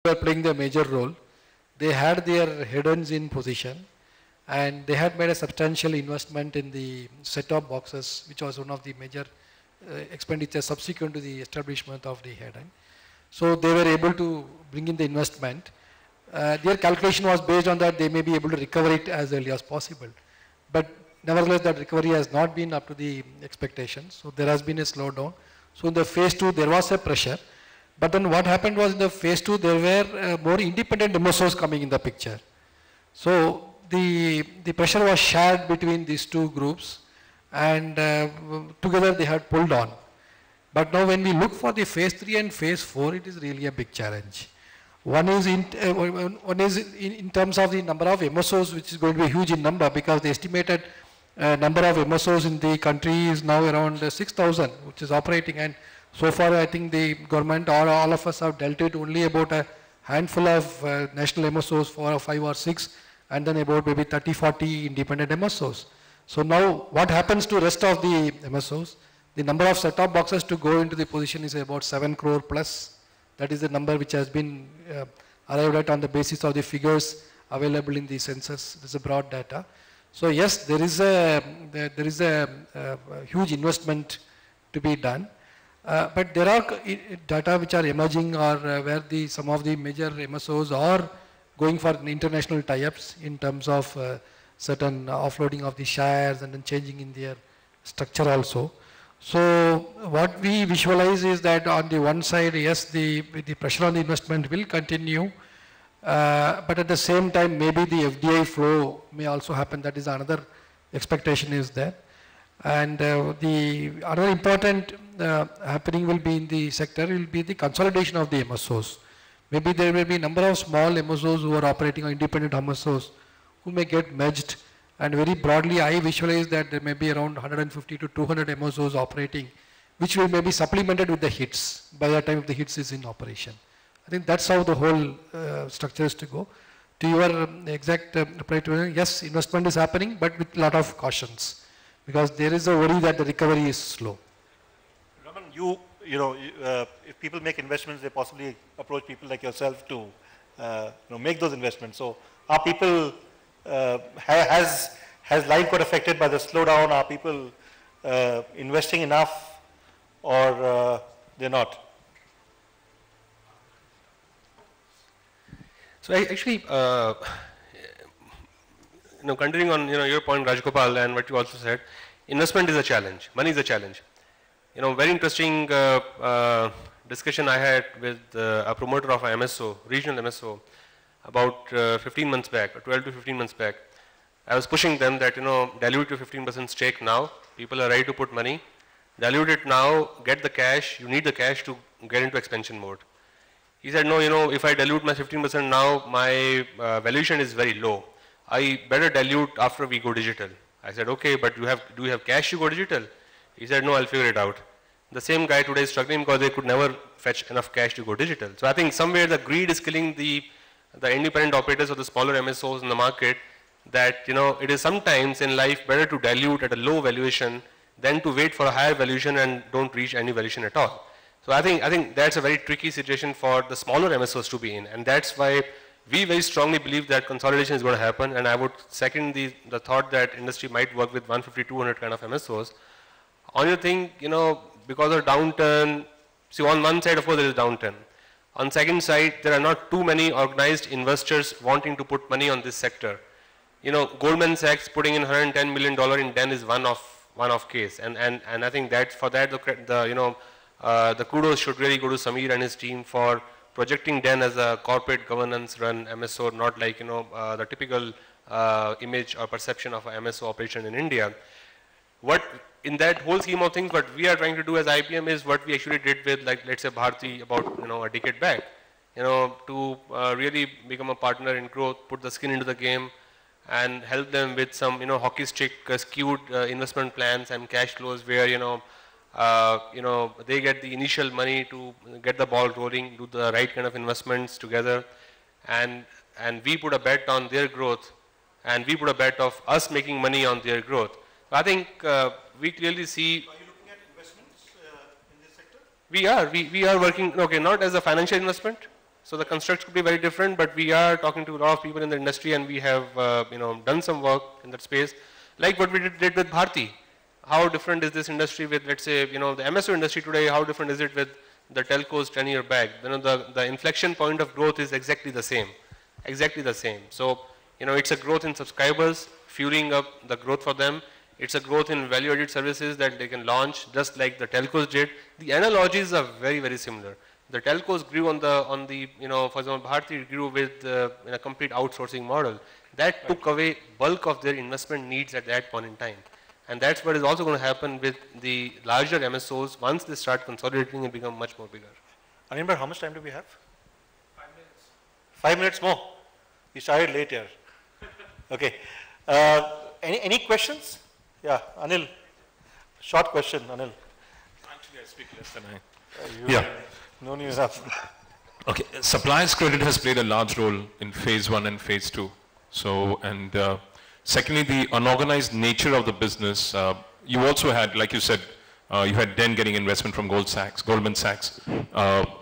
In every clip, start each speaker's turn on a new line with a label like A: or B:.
A: were playing the major role. They had their head-ons in position, and they had made a substantial investment in the set-top boxes, which was one of the major expenditure subsequent to the establishment of the head-end. So they were able to bring in the investment. Their calculation was based on that they may be able to recover it as early as possible. But nevertheless, that recovery has not been up to the expectations. So there has been a slowdown. So in the phase 2, there was a pressure. But then what happened was in the phase 2, there were more independent MSOs coming in the picture. So the pressure was shared between these two groups, and together they had pulled on. But now when we look for the phase 3 and phase 4, it is really a big challenge. One is in terms of the number of MSOs, which is going to be huge in number, because the estimated number of MSOs in the country is now around 6,000, which is operating. And so far, I think the government or all of us have dealt with only about a handful of national MSOs, 4 or 5 or 6, and then about maybe 30, 40 independent MSOs. So now what happens to rest of the MSOs? The number of set-top boxes to go into the position is about 7 crore plus. That is the number which has been arrived at on the basis of the figures available in the census. This is broad data. So yes, there is a huge investment to be done. But there are data which are emerging, or where some of the major MSOs are going for international tie-ups in terms of certain offloading of the shares and then changing in their structure also. So what we visualize is that on the one side, yes, the pressure on the investment will continue, but at the same time, maybe the FDI flow may also happen. That is another expectation is there. And the other important happening will be in the sector will be the consolidation of the MSOs. Maybe there will be a number of small MSOs who are operating, or independent MSOs who may get merged. And very broadly, I visualize that there may be around 150 to 200 MSOs operating, which will maybe supplemented with the HITS by the time the HITS is in operation. I think that's how the whole structure is to go. To your exact reply to it, yes, investment is happening, but with a lot of cautions, because there is a worry that the recovery is slow.
B: Raman, if people make investments, they possibly approach people like yourself to make those investments. So are people, has life got affected by the slowdown? Are people investing enough, or they're not?
C: So actually, continuing on your point, Rajgopal, and what you also said, investment is a challenge. Money is a challenge. Very interesting discussion I had with a promoter of a MSO, regional MSO, about 15 months back, or 12 to 15 months back. I was pushing them that, dilute your 15% stake now. People are ready to put money. Dilute it now, get the cash. You need the cash to get into expansion mode. He said, no, if I dilute my 15% now, my valuation is very low. I better dilute after we go digital. I said, okay, but do you have cash to go digital? He said, no, I'll figure it out. The same guy today is struggling because they could never fetch enough cash to go digital. So I think somewhere the greed is killing the independent operators or the smaller MSOs in the market, that it is sometimes in life better to dilute at a low valuation than to wait for a higher valuation and don't reach any valuation at all. So I think that's a very tricky situation for the smaller MSOs to be in, and that's why we very strongly believe that consolidation is going to happen. And I would second the thought that industry might work with 150, 200 kind of MSOs. Only thing, because of downturn, see, on one side, of course, there is downturn. On second side, there are not too many organized investors wanting to put money on this sector. Goldman Sachs putting in $110 million in DEN is one-off case, and I think that for that the kudos should really go to Samir and his team for projecting DEN as a corporate governance run MSO, not like the typical image or perception of a MSO operation in India. What in that whole scheme of things, what we are trying to do as IBM is what we actually did with, like, let's say Bharti about a decade back, to really become a partner in growth, put the skin into the game, and help them with some hockey stick skewed investment plans and cash flows where they get the initial money to get the ball rolling, do the right kind of investments together, and we put a bet on their growth, and we put a bet of us making money on their growth. So I think we clearly see.
B: Are you looking at investments in this sector?
C: We are working, okay, not as a financial investment. So the constructs could be very different, but we are talking to a lot of people in the industry, and we have done some work in that space, like what we did with Bharti. How different is this industry with, let's say, the MSO industry today? How different is it with the telcos 10 years back? The inflection point of growth is exactly the same, exactly the same. So it's a growth in subscribers, fueling up the growth for them. It's a growth in value-added services that they can launch, just like the telcos did. The analogies are very, very similar. The telcos grew on the for example, Bharti grew with in a complete outsourcing model. That took away bulk of their investment needs at that point in time. And that's what is also going to happen with the larger MSOs once they start consolidating and become much more bigger.
B: Anirban, how much time do we have? 5 minutes. 5 minutes more? We started late here. Okay. Any questions? Yeah, Anil. Short question, Anil.
D: Actually, I speak less than I.
B: No news up.
D: Okay. Suppliers credit has played a large role in phase 1 and phase 2. So, and secondly, the unorganized nature of the business. You also had, like you said, you had Den getting investment from Goldman Sachs.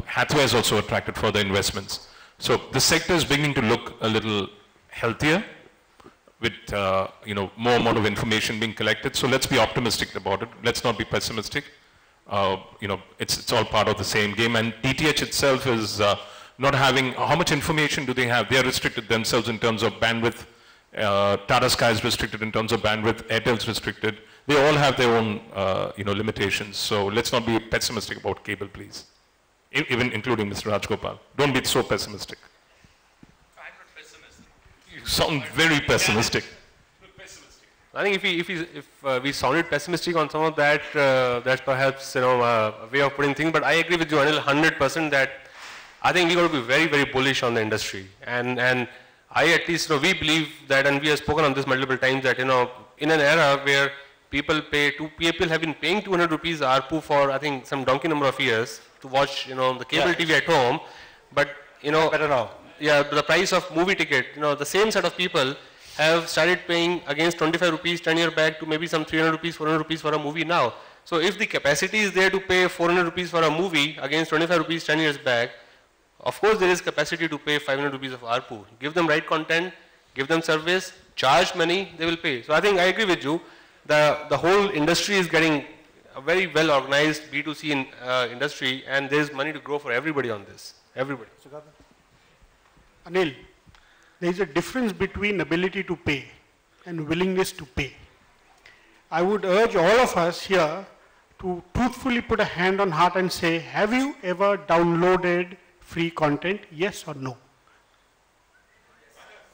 D: Hathway has also attracted further investments. So the sector is beginning to look a little healthier with more amount of information being collected. So let's be optimistic about it. Let's not be pessimistic. It's all part of the same game. And DTH itself is not having, how much information do they have? They are restricted themselves in terms of bandwidth. Tata Sky is restricted in terms of bandwidth. Airtel is restricted. They all have their own, limitations. So let's not be pessimistic about cable, please. Even including Mr. Rajgopal. Don't be so pessimistic.
E: I'm not pessimistic.
D: You sound very pessimistic.
C: I think if we sounded pessimistic on some of that, that's perhaps a way of putting things. But I agree with you, Anil, 100% that I think we got to be very, very bullish on the industry. And I at least we believe that, and we have spoken on this multiple times, that in an era where people have been paying 200 rupees ARPU for I think some donkey number of years to watch the cable TV at home, but
B: better now.
C: Yeah, the price of movie ticket, the same set of people have started paying against 25 rupees 10 years back to maybe some 300 rupees, 400 rupees for a movie now. So if the capacity is there to pay 400 rupees for a movie against 25 rupees 10 years back, of course there is capacity to pay 500 rupees of ARPU. Give them right content, give them service, charge money, they will pay. So I think I agree with you. The whole industry is getting a very well organized B2C industry, and there is money to grow for everybody on this. Everybody.
F: Anil, there is a difference between ability to pay and willingness to pay. I would urge all of us here to truthfully put a hand on heart and say, have you ever downloaded free content? Yes or no?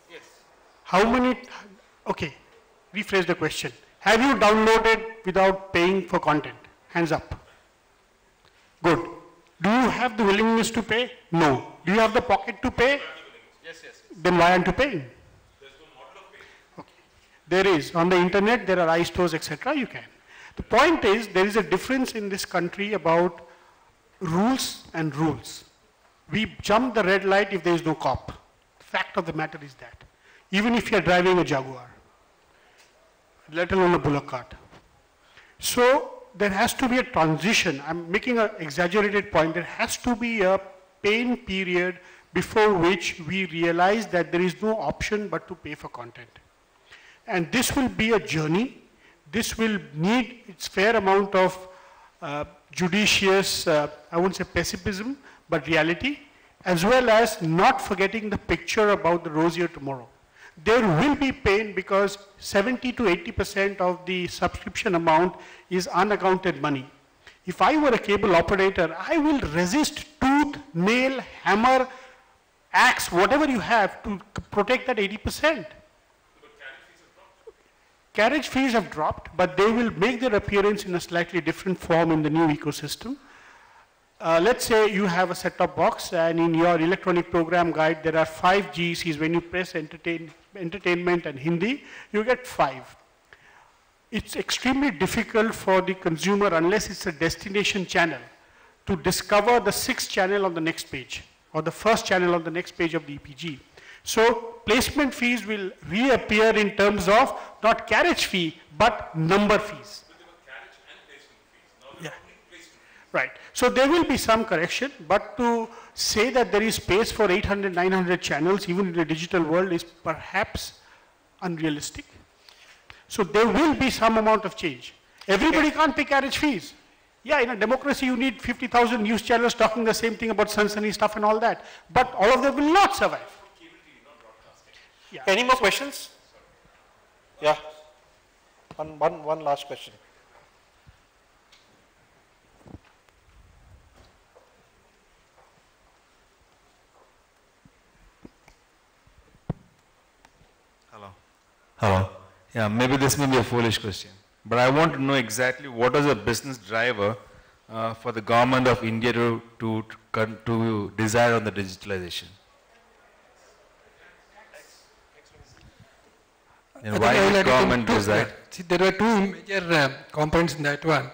C: Yes.
F: How many, okay, rephrase the question. Have you downloaded without paying for content? Hands up. Good. Do you have the willingness to pay? No. Do you have the pocket to pay?
C: Yes.
F: Then why aren't you paying? There's no model of paying. Okay. There is. On the internet, there are iStores, etc. You can. The point is, there is a difference in this country about rules and rules. We jump the red light if there is no cop. The fact of the matter is that. Even if you are driving a Jaguar, let alone a bullock cart. So there has to be a transition. I'm making an exaggerated point. There has to be a pain period before which we realize that there is no option but to pay for content. And this will be a journey. This will need its fair amount of judicious, I won't say pessimism, but reality, as well as not forgetting the picture about the rosier tomorrow. There will be pain because 70 to 80% of the subscription amount is unaccounted money. If I were a cable operator, I will resist tooth, nail, hammer, axe, whatever you have to protect that 80%. Carriage fees have dropped, but they will make their appearance in a slightly different form in the new ecosystem. Let's say you have a set-top box and in your electronic program guide there are 5 GECs. When you press entertainment and Hindi, you get 5. It's extremely difficult for the consumer, unless it's a destination channel, to discover the 6th channel on the next page or the first channel on the next page of the EPG. So placement fees will reappear in terms of not carriage fee, but number fees. Right. So there will be some correction, but to say that there is space for 800, 900 channels even in the digital world is perhaps unrealistic. So there will be some amount of change. Everybody can't pay carriage fees. Yeah, in a democracy you need 50,000 news channels talking the same thing about sunny stuff and all that. But all of them will not survive.
B: Yeah. Any more questions? Yeah. One last question.
G: Hello. Yeah, maybe this may be a foolish question, but I want to know exactly what is a business driver for the government of India to desire on the digitalization. Why did government desire?
A: See, there were two major components in that one.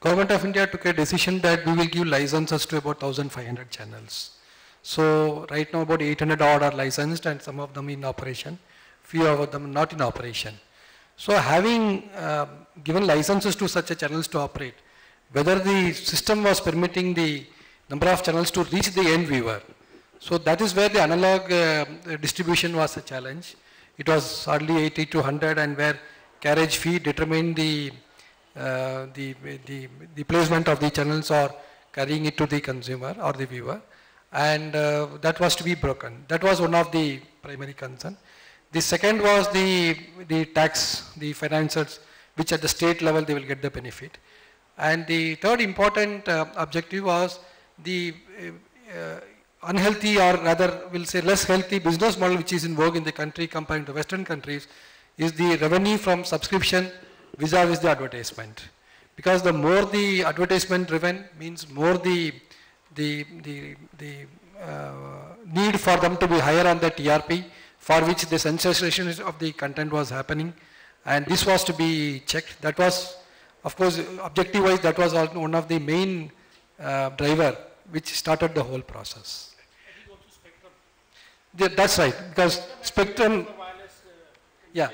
A: Government of India took a decision that we will give licenses to about 1,500 channels. So right now about 800 odd are licensed and some of them in operation. Few of them not in operation. So having given licenses to such a channels to operate, whether the system was permitting the number of channels to reach the end viewer. So that is where the analog distribution was a challenge. It was hardly 80 to 100 and where carriage fee determined the placement of the channels or carrying it to the consumer or the viewer. And that was to be broken. That was one of the primary concern. The second was the tax, the financiers, which at the state level they will get the benefit. And the third important objective was the unhealthy or rather we'll say less healthy business model which is in vogue in the country compared to Western countries is the revenue from subscription vis-a-vis the advertisement. Because the more the advertisement driven means more the need for them to be higher on the TRP, for which the sensationalization of the content was happening, and this was to be checked. That was, of course, objective-wise, that was one of the main driver which started the whole process. That's right, because Spectrum, yeah.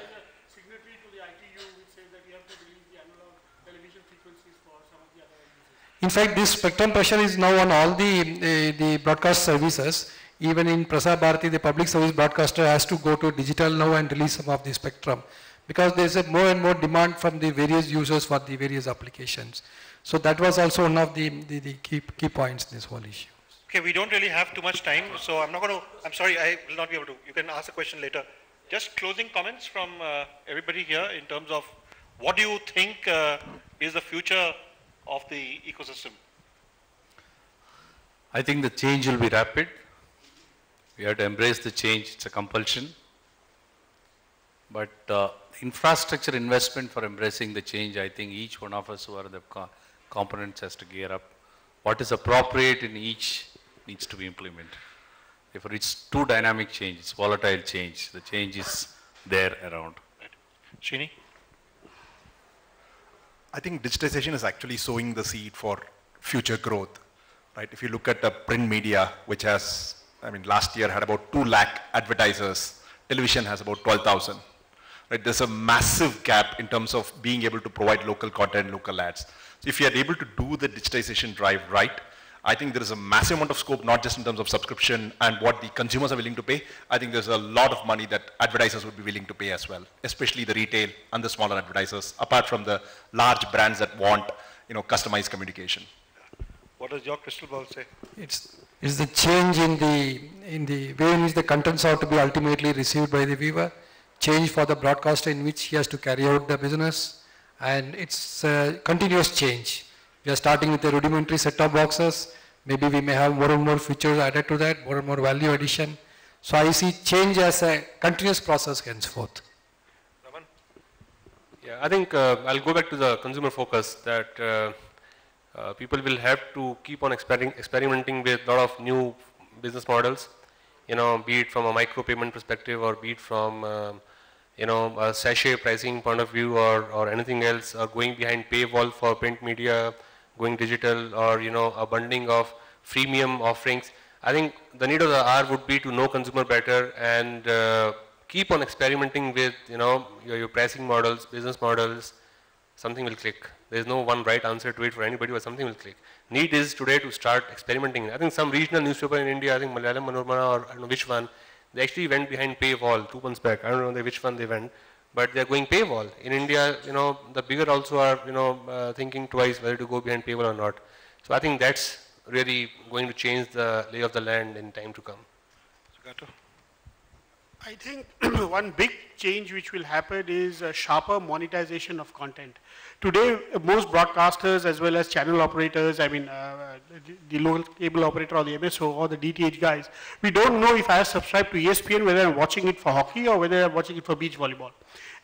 F: Signatory to the ITU which says that you have to release the analog television frequencies for some of the other users.
A: In fact, this spectrum pressure is now on all the broadcast services. Even in Prasar Bharati, the public service broadcaster has to go to digital now and release some of the spectrum because there is a more and more demand from the various users for the various applications. So that was also one of the key points in this whole issue.
B: Okay, we don't really have too much time, so I'm not going to, I'm sorry, I will not be able to. You can ask a question later. Just closing comments from everybody here in terms of what do you think is the future of the ecosystem?
H: I think the change will be rapid. We have to embrace the change, it's a compulsion. But infrastructure investment for embracing the change, I think each one of us who are the components has to gear up. What is appropriate in each needs to be implemented. Therefore, it's too dynamic change, it's volatile change. The change is there around.
B: Right. Srini?
I: I think digitization is actually sowing the seed for future growth, right? If you look at the print media, which has, I mean, last year had about 2 lakh advertisers, television has about 12,000, right? There's a massive gap in terms of being able to provide local content, local ads. So if you are able to do the digitization drive right, I think there is a massive amount of scope, not just in terms of subscription and what the consumers are willing to pay. I think there's a lot of money that advertisers would be willing to pay as well, especially the retail and the smaller advertisers, apart from the large brands that want, customized communication.
B: What does your crystal ball say?
A: It's the change in the way in which the contents are to be ultimately received by the viewer, change for the broadcaster in which he has to carry out the business, and it's a continuous change. We are starting with the rudimentary set-top boxes. Maybe we may have more and more features added to that, more and more value addition. So I see change as a continuous process henceforth.
B: Raman?
C: Yeah, I think I'll go back to the consumer focus that people will have to keep on experimenting with a lot of new business models, be it from a micro payment perspective or be it from a sachet pricing point of view or anything else, or going behind paywall for print media, going digital, or a bundling of freemium offerings. I think the need of the hour would be to know consumer better and keep on experimenting with your pricing models, business models. Something will click. There is no one right answer to it for anybody, but something will click. need is today to start experimenting. I think some regional newspaper in India, I think Malayalam Manorama or I don't know which one, they actually went behind paywall 2 months back. I don't know which one they went, but they're going paywall. In India, the bigger also are, thinking twice whether to go behind paywall or not. So I think that's really going to change the lay of the land in time to come.
F: I think one big change which will happen is a sharper monetization of content. Today, most broadcasters as well as channel operators, I mean, the local cable operator or the MSO or the DTH guys, we don't know if I have subscribed to ESPN, whether I'm watching it for hockey or whether I'm watching it for beach volleyball.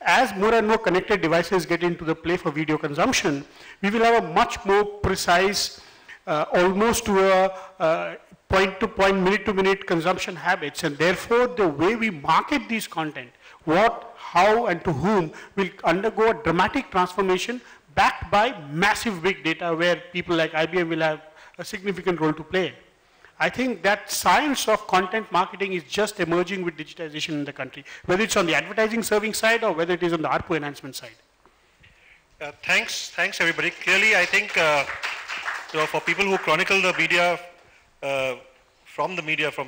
F: As more and more connected devices get into the play for video consumption, we will have a much more precise, almost to a point-to-point, minute-to-minute consumption habits, and therefore the way we market these content, what, how, and to whom will undergo a dramatic transformation backed by massive big data where people like IBM will have a significant role to play. I think that science of content marketing is just emerging with digitization in the country, whether it's on the advertising serving side or whether it is on the ARPU enhancement side.
B: Thanks everybody. Clearly, I think for people who chronicle the media, from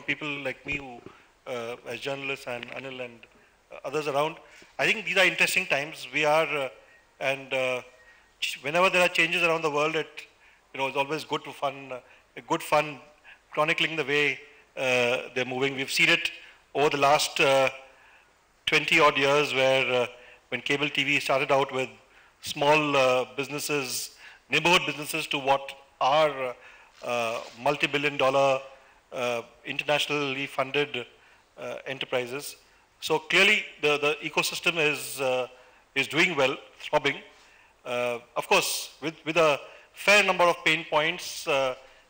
B: people like me who, as journalists and Anil and others around, I think these are interesting times. We are, whenever there are changes around the world, it's always good fun chronicling the way they're moving. We've seen it over the last 20 odd years where when cable TV started out with small businesses, neighborhood businesses to what are multi-billion-dollar internationally funded enterprises. So clearly the ecosystem is doing well, throbbing. Of course, with a fair number of pain points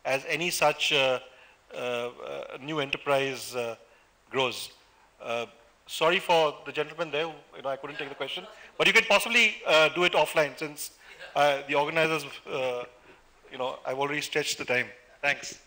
B: as any such new enterprise grows. Sorry for the gentleman there, I couldn't take the question, but you can possibly do it offline since the organizers, I've already stretched the time. Thanks.